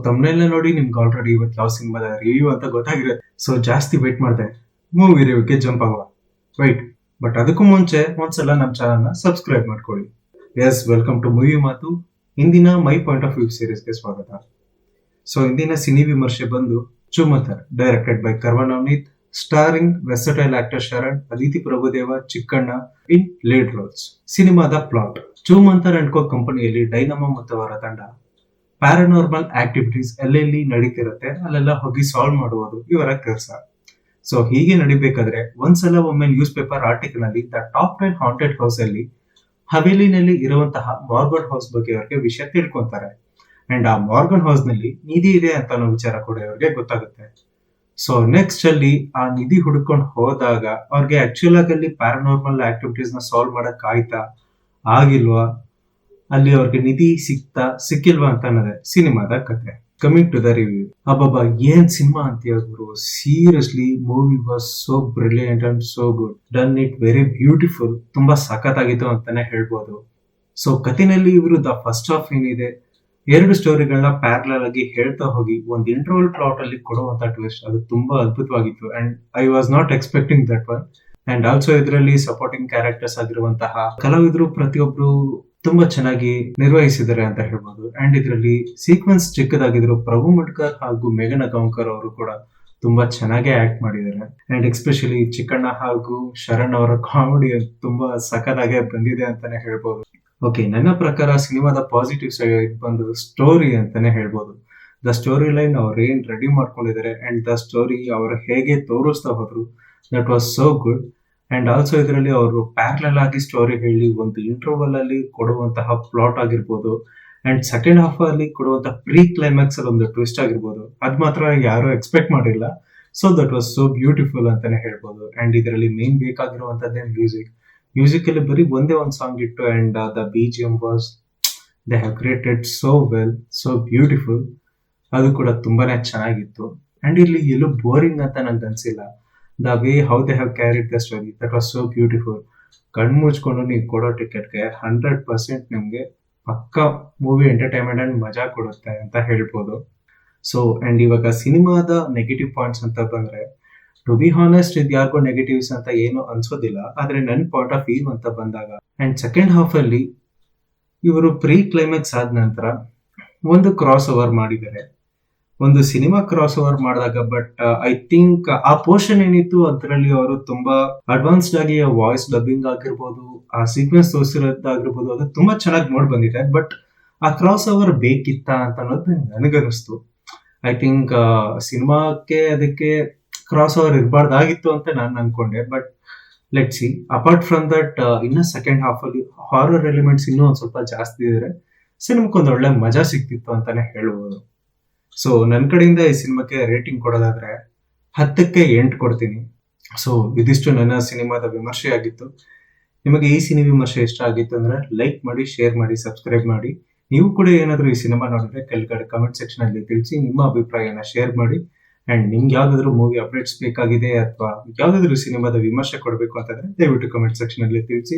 ತಮ್ಮನೆಲ್ಲ ನೋಡಿ ನಿಮ್ಗೆ ಆಲ್ರೆಡಿ ಇವತ್ತು ಯಾವ ಸಿನಿಮಾದ ರಿವ್ಯೂ ಅಂತ ಗೊತ್ತಾಗಿರುತ್ತೆ. ಸೊ ಜಾಸ್ತಿ ವೇಟ್ ಮಾಡಿದೆ ಮೂವಿ ರಿವ್ಯೂಗೆ ಜಂಪ್ ಆಗುವ ವೈಟ್. ಬಟ್ ಅದಕ್ಕೂ ಮುಂಚೆ ಒಂದ್ಸಲ ನಮ್ಮ ಚಾನಲ್ನ ಸಬ್ಸ್ಕ್ರೈಬ್ ಮಾಡ್ಕೊಳ್ಳಿ. ಎಸ್, ವೆಲ್ಕಮ್ ಟು ಮೂವಿ ಮಾತು. ಇಂದಿನ ಮೈ ಪಾಯಿಂಟ್ ಆಫ್ ವ್ಯೂ ಸೀರೀಸ್ಗೆ ಸ್ವಾಗತ. ಸೊ ಇಂದಿನ ಸಿನಿ ವಿಮರ್ಶೆ ಬಂದು Choomantar, directed by Karva Navneeth, starring versatile actor Sharan, Aditi Prabhudeva, Chikkanna in lead roles. ಸಿನಿಮಾದ ಪ್ಲಾಟ್: ಚೂಮಂತರ್ ಅಂಡ್ ಕೋ ಕಂಪನಿಯಲ್ಲಿ ಡೈನಮೋ ಮತ್ತು ಅವರ ತಂಡ ಪ್ಯಾರಾನಾರ್ಮಲ್ ಆಕ್ಟಿವಿಟೀಸ್ ಎಲ್ಲೆಲ್ಲಿ ನಡೀತಿರುತ್ತೆ ಅಲ್ಲೆಲ್ಲ ಹೋಗಿ ಸಾಲ್ವ್ ಮಾಡುವುದು ಇವರ ಕೆಲಸ. ಸೊ ಹೀಗೆ ನಡಿಬೇಕಾದ್ರೆ ಒಂದ್ಸಲ ಒಮ್ಮೆ ನ್ಯೂಸ್ ಪೇಪರ್ ಆರ್ಟಿಕಲ್ ನಲ್ಲಿ ದ ಟಾಪ್ 10 ಹಾಂಟೆಡ್ ಹೌಸ್ ಅಲ್ಲಿ ಹವೇಲಿನಲ್ಲಿ ಇರುವಂತಹ ಮಾರ್ಗನ್ ಹೌಸ್ ಬಗ್ಗೆ ಅವರಿಗೆ ವಿಷಯ ತಿಳ್ಕೊಂತಾರೆ. ಅಂಡ್ ಆ ಮಾರ್ಗನ್ ಹೌಸ್ ನಲ್ಲಿ ನಿಧಿ ಇದೆ ಅಂತ ಅನ್ನೋ ವಿಚಾರ ಕೂಡ ಇವರಿಗೆ ಗೊತ್ತಾಗುತ್ತೆ. ಸೊ ನೆಕ್ಸ್ಟ್ ಅಲ್ಲಿ ಆ ನಿಧಿ ಹುಡ್ಕೊಂಡು ಹೋದಾಗ ಅವ್ರಿಗೆ ಆಕ್ಚುಲ್ ಆಗಿ ಅಲ್ಲಿ ಪ್ಯಾರಾನಾರ್ಮಲ್ ಆಕ್ಟಿವಿಟೀಸ್ ನ ಸಾಲ್ವ್ ಮಾಡಕ್ ಆಯ್ತಾ, ಆಗಿಲ್ವಾ, ಅಲ್ಲಿ ಅವ್ರಿಗೆ ನಿಧಿ ಸಿಕ್ಕಿಲ್ವಾ ಅಂತ ಅನ್ನೋದೇ ಸಿನಿಮಾದ ಕಥೆ. Coming to the review. ಅಬ್ಬಬ್ಬಾ, ಏನ್ ಸಿನಿಮಾ ಅಂತೀಯ ಗುರು. Seriously movie was so brilliant and so good, done it very beautiful. ತುಂಬಾ ಸಖತ್ತಾಗಿತ್ತು ಅಂತಾನೆ ಹೇಳ್ಬೋದು. ಸೊ ಕಥೆನಲ್ಲಿ ಇವರು ದ ಫಸ್ಟ್ ಹಾಫ್ ಏನಿದೆ, ಎರಡು ಸ್ಟೋರಿಗಳನ್ನ ಪ್ಯಾರಲಲ್ ಆಗಿ ಹೇಳ್ತಾ ಹೋಗಿ ಒಂದು ಇಂಟರ್ವಲ್ ಪ್ಲಾಟ್ ಅಲ್ಲಿ ಕೊಡುವಂತ ಟ್ವಿಸ್ಟ್, ಅದು ತುಂಬಾ ಅದ್ಭುತವಾಗಿತ್ತು. And I was not expecting that one. And also ಇದರಲ್ಲಿ ಸಪೋರ್ಟಿಂಗ್ ಕ್ಯಾರೆಕ್ಟರ್ಸ್ ಆಗಿರುವಂತಹ ಕಲಾವಿದರು ಪ್ರತಿಯೊಬ್ರು ತುಂಬಾ ಚೆನ್ನಾಗಿ ನಿರ್ವಹಿಸಿದ್ದಾರೆ ಅಂತ ಹೇಳ್ಬೋದು. ಅಂಡ್ ಇದರಲ್ಲಿ ಸೀಕ್ವೆನ್ಸ್ ಚಿಕ್ಕದಾಗಿದ್ರು ಪ್ರಭು ಮಡ್ಕರ್ ಹಾಗೂ ಮೇಘನಾ ಗಾಂವ್ಕರ್ ಅವರು ಕೂಡ ತುಂಬಾ ಚೆನ್ನಾಗಿ ಆಕ್ಟ್ ಮಾಡಿದ್ದಾರೆ. ಅಂಡ್ ಎಸ್ಪೆಷಲಿ ಚಿಕ್ಕಣ್ಣ ಹಾಗೂ ಶರಣ್ ಅವರ ಕಾಮಿಡಿ ತುಂಬಾ ಸಖತ್ತಾಗೆ ಬಂದಿದೆ ಅಂತಾನೆ ಹೇಳ್ಬೋದು. ಓಕೆ, ನನ್ನ ಪ್ರಕಾರ ಸಿನಿಮಾದ ಪಾಸಿಟಿವ್ ಸೈಡ್ ಬಂದು ಸ್ಟೋರಿ ಅಂತಾನೆ ಹೇಳ್ಬೋದು. ದ ಸ್ಟೋರಿ ಲೈನ್ ಅವ್ರು ಏನ್ ರೆಡಿ ಮಾಡ್ಕೊಂಡಿದ್ದಾರೆ ಅಂಡ್ ದ ಸ್ಟೋರಿ ಅವರು ಹೇಗೆ ತೋರಿಸ್ತಾ ಹೋದ್ರು, that was so good. And also ಇದರಲ್ಲಿ ಅವರು ಪ್ಯಾರಲಲ್ ಆಗಿ ಸ್ಟೋರಿ ಹೇಳಿ ಒಂದು ಇಂಟರ್ವಲ್ ಅಲ್ಲಿ ಕೊಡುವಂತಹ ಪ್ಲಾಟ್ ಆಗಿರ್ಬೋದು, ಅಂಡ್ ಸೆಕೆಂಡ್ ಹಾಫ್ ಅಲ್ಲಿ ಕೊಡುವಂತಹ ಪ್ರೀ ಕ್ಲೈಮ್ಯಾಕ್ಸ್ ಅಲ್ಲಿ ಒಂದು ಟ್ವಿಸ್ಟ್ ಆಗಿರ್ಬೋದು, ಅದ್ ಮಾತ್ರ ಯಾರು ಎಕ್ಸ್ಪೆಕ್ಟ್ ಮಾಡಿಲ್ಲ. So that was so beautiful ಅಂತಾನೆ ಹೇಳ್ಬೋದು. ಅಂಡ್ ಇದರಲ್ಲಿ ಮೇನ್ ಬೇಕಾಗಿರುವಂತದ್ದೇ ಮ್ಯೂಸಿಕ್ ಅಲ್ಲಿ ಬರೀ ಒಂದೇ ಒಂದು ಸಾಂಗ್ ಇಟ್ಟು and the BGM was they have created so well, so beautiful. ಅದು ಕೂಡ ತುಂಬಾನೇ ಚೆನ್ನಾಗಿತ್ತು. ಅಂಡ್ ಇಲ್ಲಿ ಎಲ್ಲೂ ಬೋರಿಂಗ್ ಅಂತ ನಂಗೆ ಅನ್ಸಿಲ್ಲ. The way how they have carried the story, that was so beautiful. ಕಣ್ ಮುಚ್ಕೊಂಡು ನೀವು ಕೊಡೋ ಟಿಕೆಟ್ಗೆ 100% ನಿಮ್ಗೆ ಪಕ್ಕಾ ಮೂವಿ ಎಂಟರ್ಟೈನ್ಮೆಂಟ್ ಅಂಡ್ ಮಜಾ ಕೊಡುತ್ತೆ ಅಂತ ಹೇಳ್ಬೋದು. ಸೊ ಅಂಡ್ ಇವಾಗ ಸಿನಿಮಾದ ನೆಗೆಟಿವ್ ಪಾಯಿಂಟ್ಸ್ ಅಂತ ಬಂದ್ರೆ, ಟು ಬಿ ಹಾನೆಸ್ಟ್ ಇದು ಯಾರಿಗೂ ನೆಗೆಟಿವ್ಸ್ ಅಂತ ಏನು ಅನ್ಸೋದಿಲ್ಲ. ಆದ್ರೆ ನನ್ನ ಪಾಯಿಂಟ್ ಆಫ್ ವ್ಯೂ ಅಂತ ಬಂದಾಗ, ಅಂಡ್ ಸೆಕೆಂಡ್ ಹಾಫ್ ಅಲ್ಲಿ ಇವರು ಪ್ರೀ ಕ್ಲೈಮ್ಯಾಕ್ಸ್ ಆದ ನಂತರ ಒಂದು ಕ್ರಾಸ್ ಓವರ್ ಮಾಡಿದ್ದಾರೆ, ಒಂದು ಸಿನಿಮಾ ಕ್ರಾಸ್ ಓವರ್ ಮಾಡಿದಾಗ. ಬಟ್ ಐ ಥಿಂಕ್ ಆ ಪೋರ್ಷನ್ ಏನಿತ್ತು ಅದರಲ್ಲಿ ಅವರು ತುಂಬಾ ಅಡ್ವಾನ್ಸ್ಡ್ ಆಗಿ ವಾಯ್ಸ್ ಡಬ್ಬಿಂಗ್ ಆಗಿರ್ಬೋದು, ಆ ಸೀಕ್ವೆನ್ಸ್ ತೋರಿಸಿರೋದಾಗಿರ್ಬೋದು, ಅದು ತುಂಬಾ ಚೆನ್ನಾಗಿ ನೋಡ್ ಬಂದಿದೆ. ಬಟ್ ಆ ಕ್ರಾಸ್ ಓವರ್ ಬೇಕಿತ್ತ ಅಂತ ಅನ್ನೋದು ನನಗನ್ನಿಸ್ತು. ಐ ಥಿಂಕ್ ಸಿನಿಮಾಕ್ಕೆ ಅದಕ್ಕೆ ಕ್ರಾಸ್ ಓವರ್ ಇರಬಾರ್ದಾಗಿತ್ತು ಅಂತ ನಾನು ಅನ್ಕೊಂಡೆ. But let see. Apart from that, ಇನ್ನ ಸೆಕೆಂಡ್ ಹಾಫ್ ಅಲ್ಲಿ ಹಾರರ್ ಎಲಿಮೆಂಟ್ಸ್ ಇನ್ನೂ ಒಂದ್ ಸ್ವಲ್ಪ ಜಾಸ್ತಿ ಇದ್ರೆ ಸಿನಿಮಾಕ್ಕೊಂದು ಒಳ್ಳೆ ಮಜಾ ಸಿಕ್ತಿತ್ತು ಅಂತಾನೆ ಹೇಳ್ಬೋದು. ಸೊ ನನ್ನ ಕಡೆಯಿಂದ ಈ ಸಿನಿಮಾಕ್ಕೆ ರೇಟಿಂಗ್ ಕೊಡೋದಾದ್ರೆ 10ಕ್ಕೆ 8 ಕೊಡ್ತೀನಿ. ಸೊ ಇದಿಷ್ಟು ನನ್ನ ಸಿನಿಮಾದ ವಿಮರ್ಶೆ ಆಗಿತ್ತು. ನಿಮಗೆ ಈ ಸಿನಿ ವಿಮರ್ಶೆ ಇಷ್ಟ ಆಗಿತ್ತು ಅಂದ್ರೆ ಲೈಕ್ ಮಾಡಿ, ಶೇರ್ ಮಾಡಿ, ಸಬ್ಸ್ಕ್ರೈಬ್ ಮಾಡಿ. ನೀವು ಕೂಡ ಏನಾದರೂ ಈ ಸಿನಿಮಾ ನೋಡಿದ್ರೆ ಕೆಳಗಡೆ ಕಮೆಂಟ್ ಸೆಕ್ಷನ್ ಅಲ್ಲಿ ತಿಳಿಸಿ, ನಿಮ್ಮ ಅಭಿಪ್ರಾಯನ ಶೇರ್ ಮಾಡಿ. ಅಂಡ್ ನಿಮ್ಗೆ ಯಾವ್ದಾದ್ರು ಮೂವಿ ಅಪ್ಡೇಟ್ಸ್ ಬೇಕಾಗಿದೆ ಅಥವಾ ಯಾವ್ದಾದ್ರು ಸಿನಿಮಾದ ವಿಮರ್ಶೆ ಕೊಡಬೇಕು ಅಂತಂದ್ರೆ ದಯವಿಟ್ಟು ಕಮೆಂಟ್ ಸೆಕ್ಷನ್ ಅಲ್ಲಿ ತಿಳಿಸಿ.